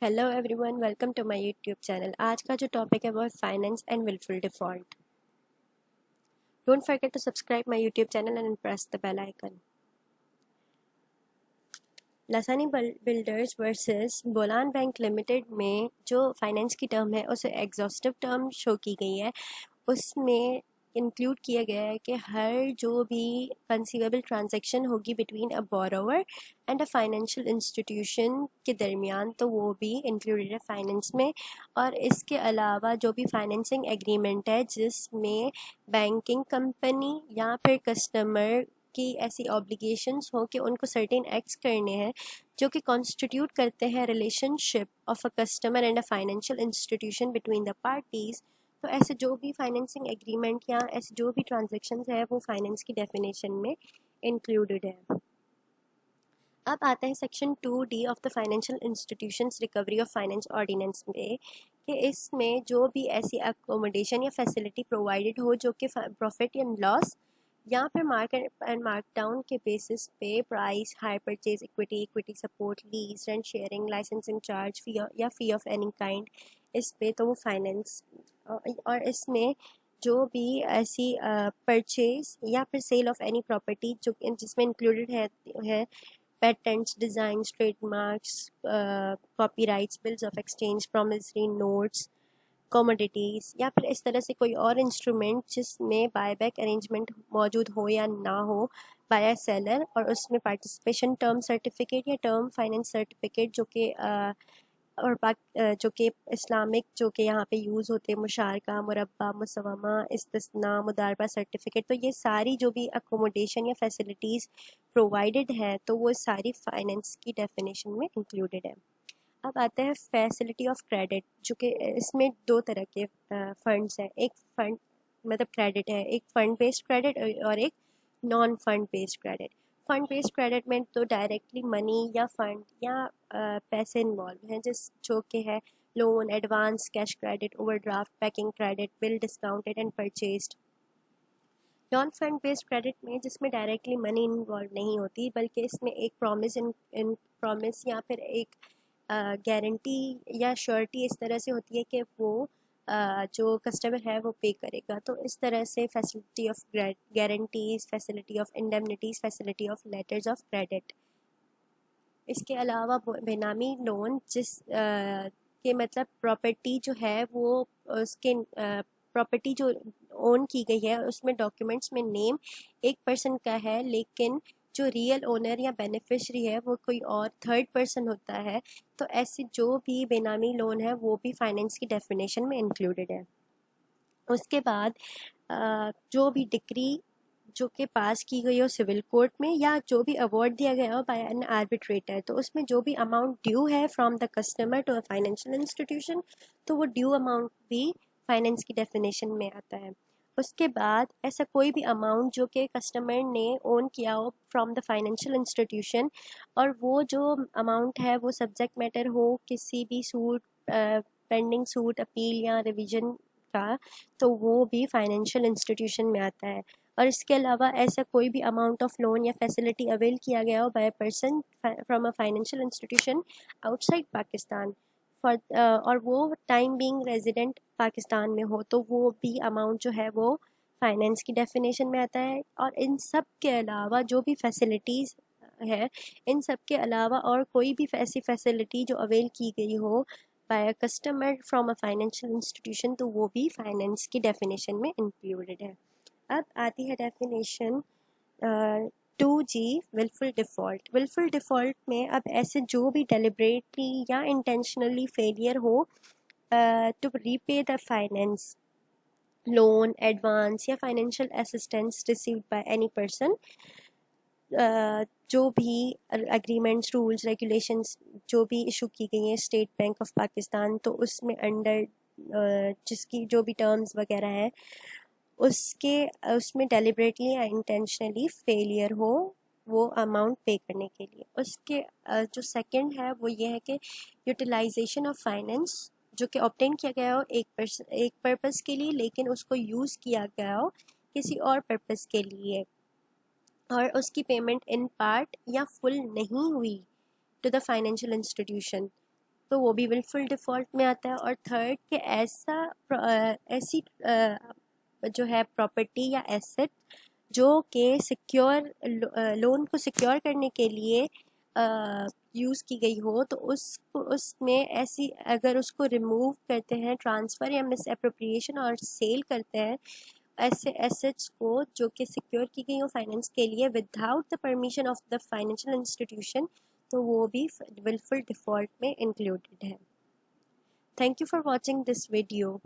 Hello everyone, welcome to my YouTube channel. आज का जो टॉपिक है वो है finance and wilful default. Don't forget to subscribe my YouTube channel and press the bell icon. Lasani builders versus Bolan bank limited में जो finance की term है उसे एग्जॉस्टिव टर्म शो की गई है। उसमें इंक्लूड किया गया है कि हर जो भी कंसीवेबल ट्रांजैक्शन होगी between a borrower and a financial institution के दरमियान, तो वो भी इंक्लूडेड है फाइनेंस में। और इसके अलावा जो भी फाइनेंसिंग एग्रीमेंट है जिसमें बैंकिंग कंपनी या फिर कस्टमर की ऐसी ऑब्लिगेशंस हो कि उनको सर्टेन एक्ट्स करने हैं जो कि कॉन्स्टिट्यूट करते हैं relationship of a customer and a financial institution between the parties, तो ऐसे जो भी फाइनेंसिंग एग्रीमेंट या ऐसे जो भी ट्रांजेक्शन्स है वो फाइनेंस की डेफिनेशन में इंक्लूडेड है। अब आता है section 2D of the financial institutions recovery of finance ordinance में कि इसमें जो भी ऐसी अकोमोडेशन या फैसिलिटी प्रोवाइडेड हो जो कि प्रॉफिट या लॉस या फिर मार्केट एंड मार्क डाउन के बेसिस पे price, hire purchase, equity support, lease, rent sharing, licensing charge, fee या फी ऑफ एनी काइंड, इस पे तो वो फाइनेंस। और इसमें जो भी ऐसी परचेज या फिर सेल ऑफ एनी प्रॉपर्टी जो जिसमें इंक्लूडेड है patents, designs, trademarks, copyrights, bills of exchange, promissory notes, commodities, या फिर इस तरह से कोई और इंस्ट्रूमेंट जिसमें बायबैक अरेंजमेंट मौजूद हो या ना हो बाय सेलर, और उसमें पार्टिसिपेशन टर्म सर्टिफिकेट या टर्म फाइनेंस सर्टिफिकेट जो कि जो कि इस्लामिक जो कि यहाँ पे यूज़ होते हैं, मुशारका, मुरब्बा, मुसवमा, इस्तिस्ना, मुदारबा सर्टिफिकेट, तो ये सारी जो भी अकोमोडेशन या फैसिलिटीज़ प्रोवाइडेड है तो वो सारी फाइनेंस की डेफिनेशन में इंक्लूडेड है। अब आते हैं फैसिलिटी ऑफ क्रेडिट, जो कि इसमें दो तरह के फंड्स हैं। एक फंड मतलब क्रेडिट है, एक फंड बेस्ड क्रेडिट और एक non fund based credit. Fund based credit में तो डायरेक्टली मनी या फंड या पैसे इन्वॉल्व हैं, जिस जो कि है loan, advance, cash credit, overdraft, packing credit, bill discounted and purchased. Non fund based credit में जिसमें डायरेक्टली मनी इन्वॉल्व नहीं होती बल्कि इसमें एक इन प्रॉमिस या फिर एक गारंटी या श्योरिटी इस तरह से होती है कि वो जो कस्टमर है वो पे करेगा। तो इस तरह से facility of guarantees, facility of indemnities, facility of letters of credit. इसके अलावा बेनामी लोन के मतलब प्रॉपर्टी जो है वो उसके प्रॉपर्टी जो ओन की गई है उसमें डॉक्यूमेंट्स में नेम एक पर्सन का है, लेकिन जो रियल ओनर या बेनिफिशरी है वो कोई और थर्ड पर्सन होता है। तो ऐसे जो भी बेनामी लोन है वो भी फाइनेंस की डेफिनेशन में इंक्लूडेड है। उसके बाद जो भी डिग्री जो कि पास की गई हो सिविल कोर्ट में या जो भी अवार्ड दिया गया हो बाय एन आर्बिट्रेटर, तो उसमें जो भी अमाउंट ड्यू है from the customer to a financial institution, तो वो ड्यू अमाउंट भी फाइनेंस की डेफिनेशन में आता है। उसके बाद ऐसा कोई भी अमाउंट जो कि कस्टमर ने ओन किया हो फ्रॉम द फाइनेंशियल इंस्टीट्यूशन और वो जो अमाउंट है वो सब्जेक्ट मैटर हो किसी भी सूट, पेंडिंग सूट, अपील या रिवीजन का, तो वो भी फाइनेंशियल इंस्टीट्यूशन में आता है। और इसके अलावा ऐसा कोई भी अमाउंट ऑफ लोन या फैसिलिटी अवेल किया गया हो by a person from a financial institution outside Pakistan for और वो टाइम बीइंग रेजिडेंट पाकिस्तान में हो, तो वो भी अमाउंट जो है वो फाइनेंस की डेफिनेशन में आता है। और इन सब के अलावा जो भी फैसिलिटीज़ है, इन सब के अलावा और कोई भी ऐसी फैसिलिटी जो अवेल की गई हो by a customer from a financial institution, तो वो भी फाइनेंस की डेफिनेशन में इंक्लूडेड है। अब आती है definition 2G wilful default. Wilful default में अब ऐसे जो भी डेलिब्रेटली या इंटेंशनली फेलियर हो to repay the finance, loan, advance या financial assistance received by any person, जो भी एग्रीमेंट्स, रूल्स, रेगुलेशंस जो भी इशू की गई हैं स्टेट बैंक ऑफ पाकिस्तान, तो उसमें अंडर जिसकी जो भी टर्म्स वगैरह हैं उसमें डेलिबरेटली या इंटेंशनली फेलियर हो वो अमाउंट पे करने के लिए। उसके जो सेकंड है वो ये है कि यूटिलाइजेशन ऑफ फाइनेंस जो कि ऑब्टेन किया गया हो एक पर्पस के लिए, लेकिन उसको यूज़ किया गया हो किसी और पर्पस के लिए और उसकी पेमेंट इन पार्ट या फुल नहीं हुई टू द फाइनेंशियल इंस्टीट्यूशन, تو وہ بھی ولفل ڈیفالٹ میں آتا ہے. اور تھرڈ کہ ایسی جو ہے پراپرٹی یا ایسٹ جو کہ سیکیور لون کو سیکیور کرنے کے لیے یوز کی گئی ہو، تو اس میں ایسی اگر اس کو ریموو کرتے ہیں، ٹرانسفر یا مس اپروپریشن اور سیل کرتے ہیں ایسے ایسٹس کو جو کہ سیکیور کی گئی ہوں فائنینس کے لیے without the permission of the financial institution, تو وہ بھی ولفل ڈیفالٹ میں انکلوڈیڈ ہے. Thank you for watching this video.